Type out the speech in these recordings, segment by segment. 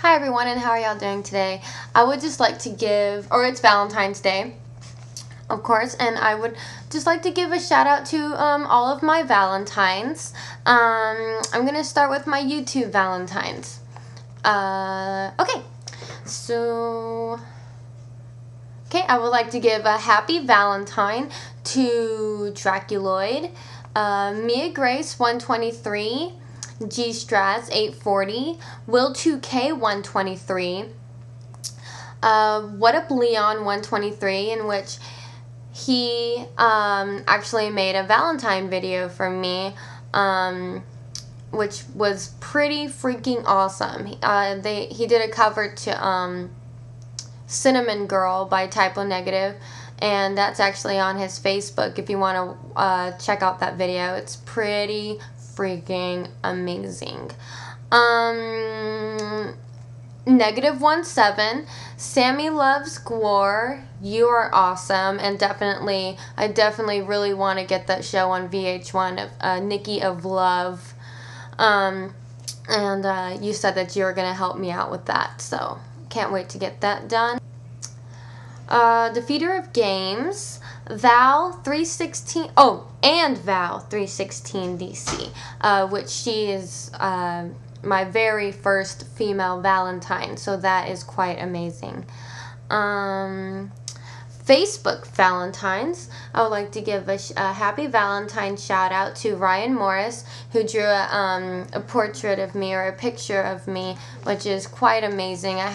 Hi everyone, and how are y'all doing today? I would just like to give, or it's Valentine's Day, of course, and I would just like to give a shout out to all of my Valentines. I'm going to start with my YouTube Valentines. Okay, I would like to give a happy Valentine to Draculoid, Mia Grace 123, G Strats 840, Will 2K 123, What Up Leon 123, in which he actually made a Valentine video for me, which was pretty freaking awesome. He did a cover to Cinnamon Girl by Typo Negative, and that's actually on his Facebook if you want to check out that video. It's pretty freaking amazing. -17, Sammy Loves Gwar, you are awesome, and I definitely really want to get that show on VH1 of Nikki of Love, and you said that you were going to help me out with that, so can't wait to get that done. Defeater of Games, Val 316, and Val 316 DC, which she is my very first female Valentine, so that is quite amazing. Facebook Valentines, I would like to give a happy Valentine shout out to Ryan Morris, who drew a portrait of me, or a picture of me, which is quite amazing. I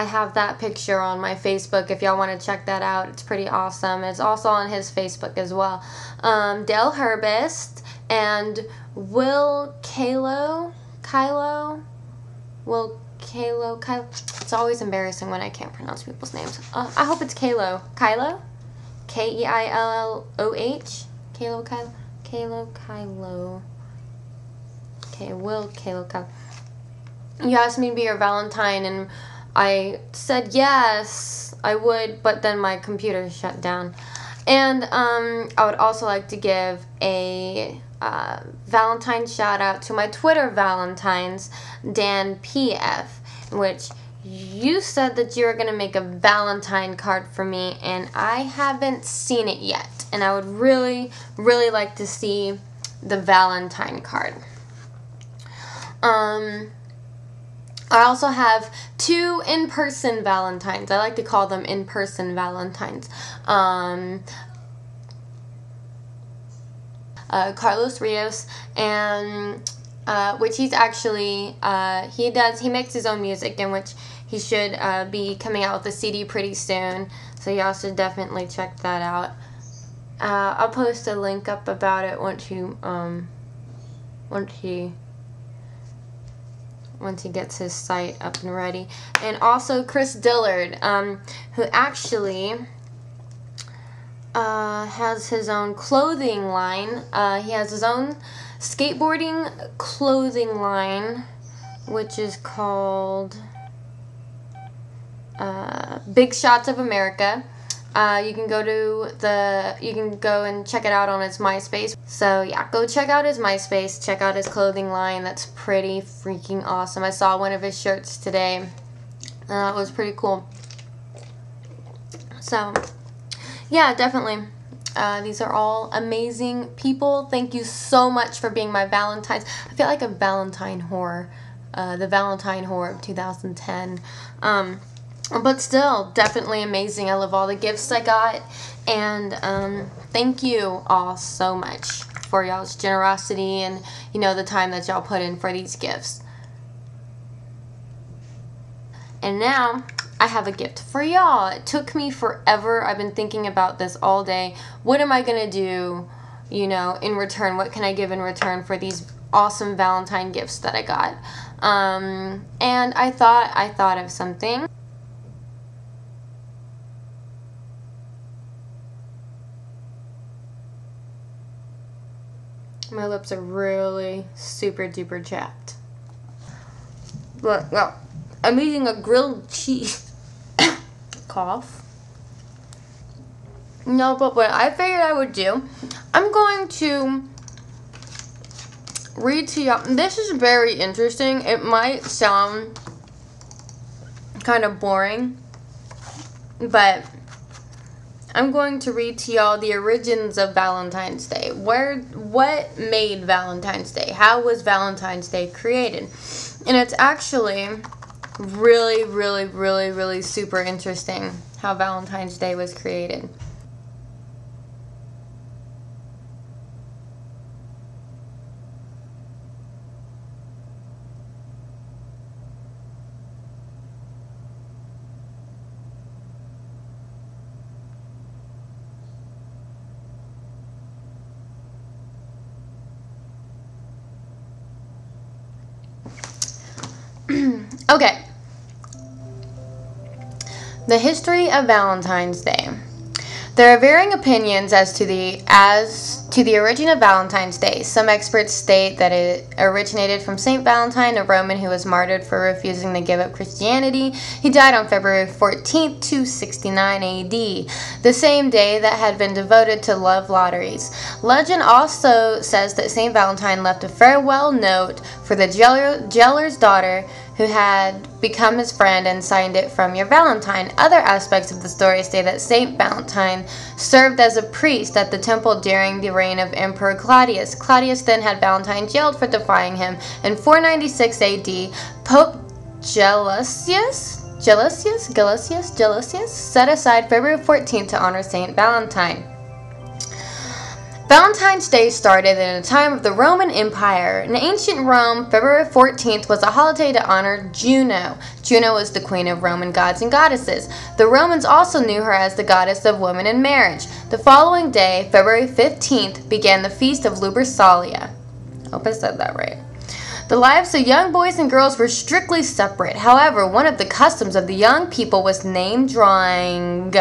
have that picture on my Facebook if y'all want to check that out. It's pretty awesome. It's also on his Facebook as well. Dale Herbist and Will Kylo. It's always embarrassing when I can't pronounce people's names. I hope it's Kylo. Kylo? K-E-I-L-L-O-H? Kylo. Okay, Will Kylo. You asked me to be your Valentine, and I said yes, I would, but then my computer shut down. And I would also like to give a Valentine shout out to my Twitter Valentines, Dan PF, in which you said that you were going to make a Valentine card for me, and I haven't seen it yet. And I would really, really like to see the Valentine card. I also have 2 in-person Valentines. I like to call them in-person Valentines. Carlos Rios, and which he's actually he makes his own music, in which he should be coming out with a CD pretty soon. So y'all should definitely check that out. I'll post a link up about it once he gets his site up and ready. And also Chris Dillard, who actually has his own clothing line. He has his own skateboarding clothing line, which is called Big Shots of America. You can go and check it out on his MySpace. So yeah, go check out his MySpace, check out his clothing line. That's pretty freaking awesome. I saw one of his shirts today. It was pretty cool. So yeah, definitely. These are all amazing people. Thank you so much for being my Valentines. I feel like a Valentine whore. The Valentine whore of 2010. But still, definitely amazing. I love all the gifts I got, and thank you all so much for y'all's generosity and, you know, the time that y'all put in for these gifts. And now, I have a gift for y'all. It took me forever. I've been thinking about this all day. What am I gonna do, you know, in return? What can I give in return for these awesome Valentine gifts that I got? And I thought of something. My lips are really super duper chapped. But, well, I'm eating a grilled cheese. Cough. No, but what I figured I would do, I'm going to read to y'all. This is very interesting. It might sound kind of boring, but I'm going to read to y'all the origins of Valentine's Day. What made Valentine's Day? How was Valentine's Day created? And it's actually really, really, really, really super interesting how Valentine's Day was created. Okay. The history of Valentine's Day. There are varying opinions as to the origin of Valentine's Day. Some experts state that it originated from Saint Valentine, a Roman who was martyred for refusing to give up Christianity. He died on February 14th, 269 AD, the same day that had been devoted to love lotteries. Legend also says that Saint Valentine left a farewell note for the jailer's daughter, who had become his friend, and signed it "From your Valentine." Other aspects of the story say that Saint Valentine served as a priest at the temple during the reign of Emperor Claudius. Claudius then had Valentine jailed for defying him. In 496 AD, Pope Gelasius set aside February 14th to honor Saint Valentine. Valentine's Day started in a time of the Roman Empire. In ancient Rome, February 14th was a holiday to honor Juno. Juno was the queen of Roman gods and goddesses. The Romans also knew her as the goddess of women and marriage. The following day, February 15th, began the feast of Lupercalia. Hope I said that right. The lives of young boys and girls were strictly separate. However, one of the customs of the young people was name drawing.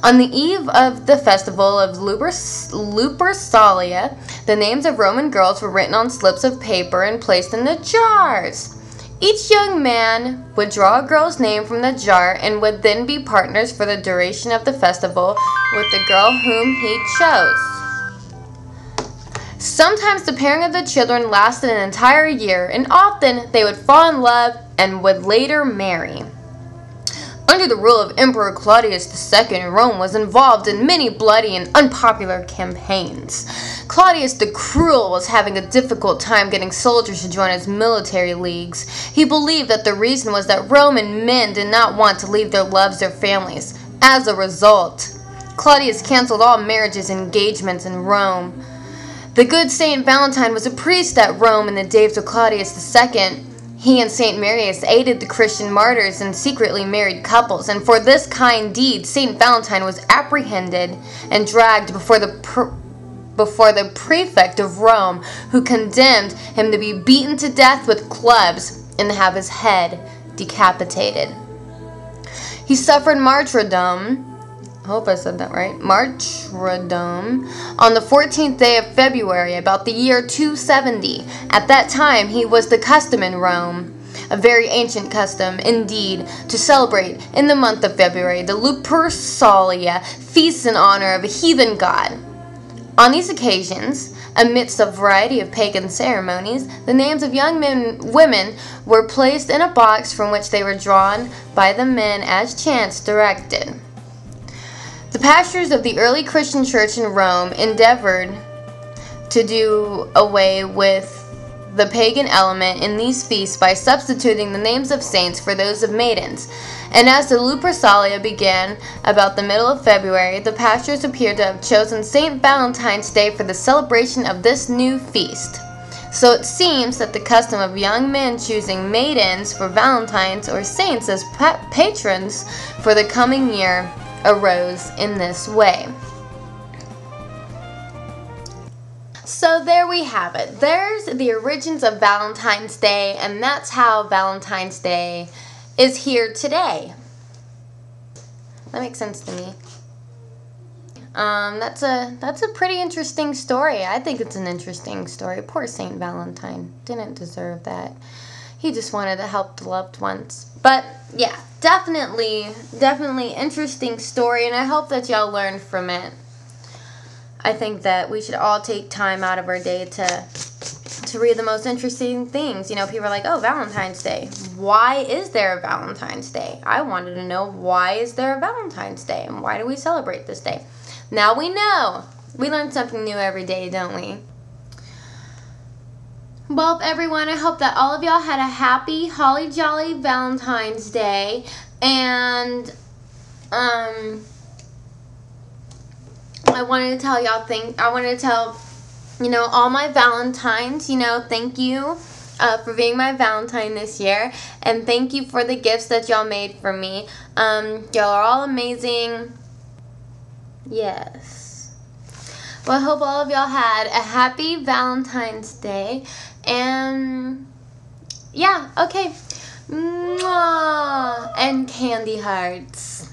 On the eve of the festival of Lupercalia, the names of Roman girls were written on slips of paper and placed in the jars. Each young man would draw a girl's name from the jar and would then be partners for the duration of the festival with the girl whom he chose. Sometimes the pairing of the children lasted an entire year, and often they would fall in love and would later marry. Under the rule of Emperor Claudius II, Rome was involved in many bloody and unpopular campaigns. Claudius the Cruel was having a difficult time getting soldiers to join his military leagues. He believed that the reason was that Roman men did not want to leave their loves or families. As a result, Claudius canceled all marriages and engagements in Rome. The good Saint Valentine was a priest at Rome in the days of Claudius II. He and Saint Marius aided the Christian martyrs and secretly married couples, and for this kind deed, Saint Valentine was apprehended and dragged before the prefect of Rome, who condemned him to be beaten to death with clubs and to have his head decapitated. He suffered martyrdom. I hope I said that right. Martyrdom on the 14th day of February, about the year 270. At that time, he was the custom in Rome, a very ancient custom indeed, to celebrate in the month of February the Lupercalia feasts in honor of a heathen god. On these occasions, amidst a variety of pagan ceremonies, the names of young women were placed in a box from which they were drawn by the men as chance directed. The pastors of the early Christian church in Rome endeavored to do away with the pagan element in these feasts by substituting the names of saints for those of maidens. And as the Lupercalia began about the middle of February, the pastors appeared to have chosen Saint Valentine's Day for the celebration of this new feast. So it seems that the custom of young men choosing maidens for Valentines or saints as patrons for the coming year arose in this way. So there we have it. There's the origins of Valentine's Day, and that's how Valentine's Day is here today. That makes sense to me. That's a pretty interesting story. I think it's an interesting story. Poor Saint Valentine didn't deserve that. He just wanted to help the loved ones. But yeah, definitely interesting story, and I hope that y'all learned from it. I think that we should all take time out of our day to to read the most interesting things. You know, people are like, oh, Valentine's Day. Why is there a Valentine's Day? I wanted to know, why is there a Valentine's Day? And why do we celebrate this day? Now we know. We learn something new every day, don't we? Well, everyone, I hope that all of y'all had a happy, holly jolly Valentine's Day. And, I wanted to tell y'all you know, all my Valentines, you know, thank you for being my Valentine this year. And thank you for the gifts that y'all made for me. Y'all are all amazing. Yes. Well, I hope all of y'all had a happy Valentine's Day. And, yeah, okay. Mwah! And candy hearts.